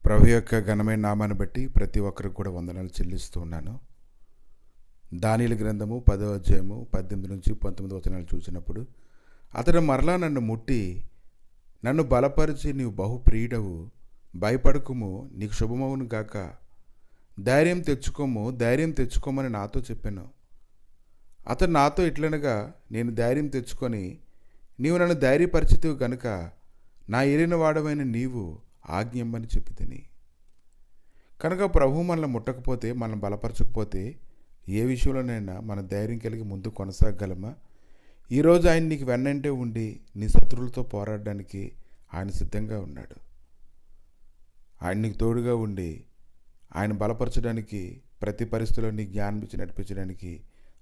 ప్రభు యొక్క ఘనమైన నామాన్ని బట్టి ప్రతి ఒక్కరికి కూడా వందనాలు చెల్లిస్తూ ఉన్నాను. దానియేలు గ్రంథము 10వ అధ్యాయము 18 నుంచి 19 వచనాలు చూసినప్పుడు, అతడు మరలా నన్ను ముట్టి, నన్ను బలపరిచి, నీవు బహుప్రియుడవు, భయపడకుము, నీకు శుభమవును గాక, ధైర్యం తెచ్చుకోమని నాతో చెప్పాను. అతడు నాతో ఇట్లనగా, నేను ధైర్యం తెచ్చుకొని, నీవు నన్ను ధైర్యపరిచితివి గనుక నా ఏలిన వాడవైన నీవు ఆజ్ఞమ్మని చెప్పి తిని. కనుక ప్రభు మనల్ని ముట్టకపోతే, మనం బలపరచకపోతే, ఏ విషయంలోనైనా మన ధైర్యం కలిగి ముందు కొనసాగలమా? ఈరోజు ఆయన నీకు వెన్నంటే ఉండి నీ శత్రువులతో పోరాడడానికి ఆయన సిద్ధంగా ఉన్నాడు. ఆయన నీకు తోడుగా ఉండి ఆయన బలపరచడానికి, ప్రతి పరిస్థితిలో నీ జ్ఞానం ఇచ్చి నడిపించడానికి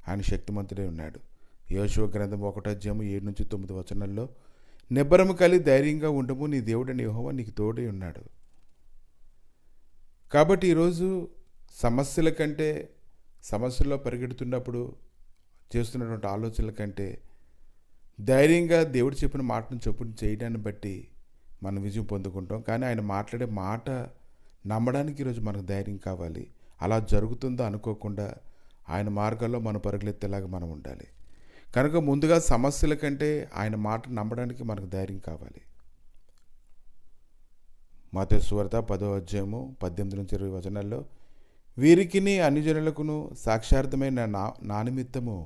ఆయన శక్తిమంతుడే ఉన్నాడు. యోషువ గ్రంథం 1వ అధ్యాయం 7 నుంచి 9 వచనాల్లో, నిబ్బరము కలిగి ధైర్యంగా ఉండము, నీ దేవుడని యెహోవా నీకు తోడై ఉన్నాడు. కాబట్టి ఈరోజు సమస్యల కంటే, సమస్యల్లో పరిగెడుతున్నప్పుడు చేస్తున్నటువంటి ఆలోచనల కంటే, ధైర్యంగా దేవుడు చెప్పిన మాటను చొప్పున చేయడాన్ని బట్టి మనం విజయం పొందుకుంటాం. కానీ ఆయన మాట్లాడే మాట నమ్మడానికి ఈరోజు మనకు ధైర్యం కావాలి. అలా జరుగుతుందో అనుకోకుండా ఆయన మార్గాల్లో మనం పరుగులెత్తేలాగా మనం ఉండాలి. కనుక ముందుగా సమస్యల కంటే ఆయన మాట నమ్మడానికి మనకు ధైర్యం కావాలి. మత్తయి సువార్త 10వ అధ్యాయము 18 నుంచి 20 వచనాల్లో, వీరికిని అన్యజనులకును సాక్షార్థమైన నా నిమిత్తము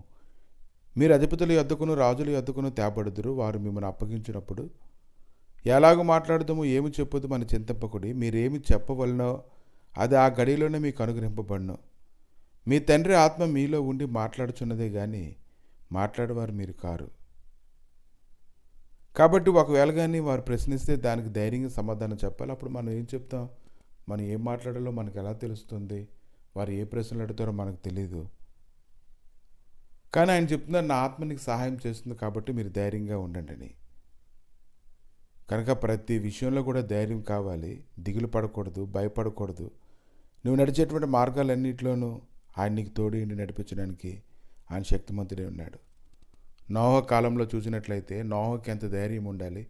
మీరు అధిపతుల యొద్దకును రాజుల యొద్దకును తేబడుదురు. వారు మిమ్మల్ని అప్పగించినప్పుడు ఎలాగో మాట్లాడదాము, ఏమి చెప్పొద్దు మన చింతింపకుడి. మీరేమి చెప్పవలనో అది ఆ గడిలోనే మీకు అనుగ్రహింపబడును. మీ తండ్రి ఆత్మ మీలో ఉండి మాట్లాడుచున్నదే కానీ మాట్లాడేవారు మీరు కారు. కాబట్టి ఒకవేళ కానీ వారు ప్రశ్నిస్తే దానికి ధైర్యంగా సమాధానం చెప్పాలి. అప్పుడు మనం ఏం చెప్తాం? మనం ఏం మాట్లాడాలో మనకు ఎలా తెలుస్తుంది? వారు ఏ ప్రశ్నలు అడుగుతారో మనకు తెలియదు. కానీ ఆయన చెప్తున్నారు, నా ఆత్మ నీకు సహాయం చేస్తుంది కాబట్టి మీరు ధైర్యంగా ఉండండి అని. కనుక ప్రతి విషయంలో కూడా ధైర్యం కావాలి. దిగులు పడకూడదు, భయపడకూడదు. నువ్వు నడిచేటువంటి మార్గాలన్నింటిలోనూ ఆయన నీకు తోడు నడిపించడానికి ఆయన శక్తిమంతుడే ఉన్నాడు. నోహ కాలంలో చూసినట్లయితే నోహకి ఎంత ధైర్యం ఉండాలి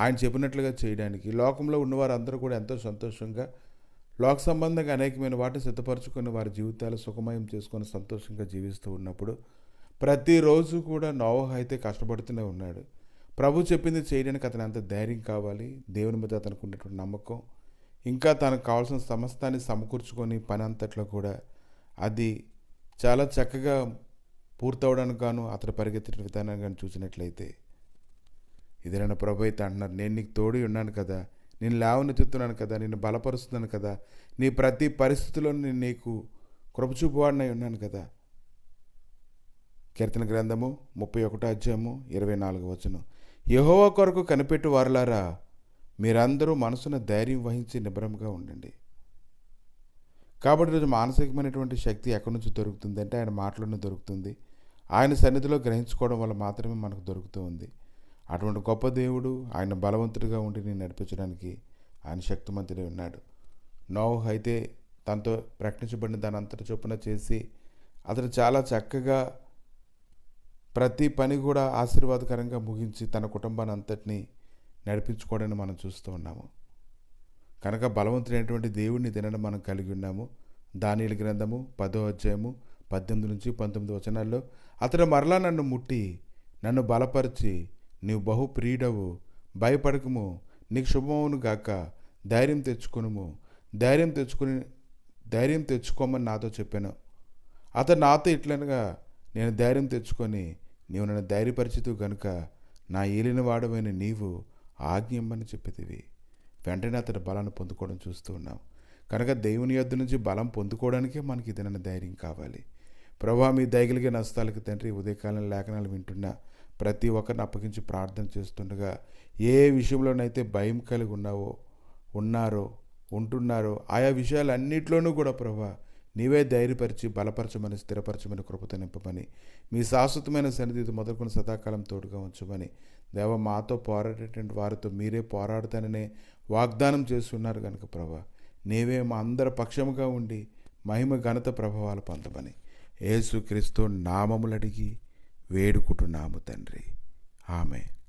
ఆయన చెప్పినట్లుగా చేయడానికి. లోకంలో ఉన్నవారు అందరూ కూడా ఎంతో సంతోషంగా, లోక సంబంధంగా అనేకమైన వాటిని సిద్ధపరచుకొని వారి జీవితాలు సుఖమయం చేసుకొని సంతోషంగా జీవిస్తూ ఉన్నప్పుడు, ప్రతిరోజు కూడా నోహ అయితే కష్టపడుతూనే ఉన్నాడు. ప్రభు చెప్పింది చేయడానికి అతను ఎంత ధైర్యం కావాలి, దేవుని మీద అతనికి ఉన్నటువంటి నమ్మకం, ఇంకా తనకు కావాల్సిన సమస్తాన్ని సమకూర్చుకొని పని అంతట్లో కూడా అది చాలా చక్కగా పూర్తవడానికి గాను అతడు పరిగెత్తిన విధానం కానీ చూసినట్లయితే, ఇదేనా ప్రభు అయితే అంటున్నారు, నేను నీకు తోడి ఉన్నాను కదా, నేను లేవనెత్తుతున్నాను కదా, నిన్ను బలపరుస్తున్నాను కదా, నీ ప్రతి పరిస్థితిలో నేను నీకు కృపచూపువాడినై ఉన్నాను కదా. కీర్తన గ్రంథము 31వ అధ్యాయము 24వ వచనం, యెహోవా కొరకు కనిపెట్టు వారులారా, మీరందరూ మనసున ధైర్యం వహించి నిబ్బరంగా ఉండండి. కాబట్టి ఈరోజు మానసికమైనటువంటి శక్తి ఎక్కడి నుంచి దొరుకుతుంది అంటే ఆయన మాటలోనే దొరుకుతుంది. ఆయన సన్నిధిలో గ్రహించుకోవడం వల్ల మాత్రమే మనకు దొరుకుతూ ఉంది. అటువంటి గొప్ప దేవుడు ఆయన బలవంతుడిగా ఉండి నేను నడిపించడానికి ఆయన శక్తిమంతుడే ఉన్నాడు. నోహ అయితే తనతో ప్రకటించబడిన దాని అంతటి చొప్పున చేసి అతడు చాలా చక్కగా ప్రతి పని కూడా ఆశీర్వాదకరంగా ముగించి తన కుటుంబాన్ని అంతటినీ నడిపించుకోవడాన్ని మనం చూస్తూ ఉన్నాము. కనుక బలవంతుడైనటువంటి దేవుడిని తినడం మనం కలిగి ఉన్నాము. దానియేలు గ్రంథము 10వ అధ్యాయము 18 నుంచి 19 వచనాల్లో, అతడు మరలా నన్ను ముట్టి, నన్ను బలపరిచి, నీవు బహుప్రియుడవు, భయపడకము, నీకు శుభమవును గాక, ధైర్యం తెచ్చుకోమని నాతో చెప్పాను. అతడు నాతో ఇట్లనగా, నేను ధైర్యం తెచ్చుకొని, నీవు నన్ను ధైర్యపరిచితివి గనుక నా ఏలిన వాడవైన నీవు ఆజ్ఞమ్మని చెప్పితివి. వెంటనే అతడు బలాన్ని పొందుకోవడం చూస్తూ ఉన్నాం. కనుక దేవుని యొద్ద నుంచి బలం పొందుకోవడానికే మనకి ఇదైనా ధైర్యం కావాలి. ప్రభువా, మీ దయగలిగే నష్టాలకి తండ్రి, ఉదయకాలం లేఖనాలు వింటున్నా ప్రతి ఒక్కరిని అప్పగించి ప్రార్థన చేస్తుండగా, ఏ విషయంలోనైతే భయం కలిగి ఉంటున్నారో ఆయా విషయాలన్నింటిలోనూ కూడా ప్రభువా నీవే ధైర్యపరిచి బలపరచమని, స్థిరపరచమని, కృపతో నింపమని, మీ శాశ్వతమైన సన్నిధితో మొదలుకొని సదాకాలం తోడుగా ఉంచమని, దేవ మాతో పోరాడేటువంటి వారితో మీరే పోరాడతాననే వాగ్దానం చేస్తున్నారు కనుక ప్రభువా నీవే మా అందరి పక్షముగా ఉండి మహిమ ఘనత ప్రభావాలు పొందమని యేసుక్రీస్తు నామములు అడిగి వేడుకుంటున్నాము తండ్రి. ఆమేన్.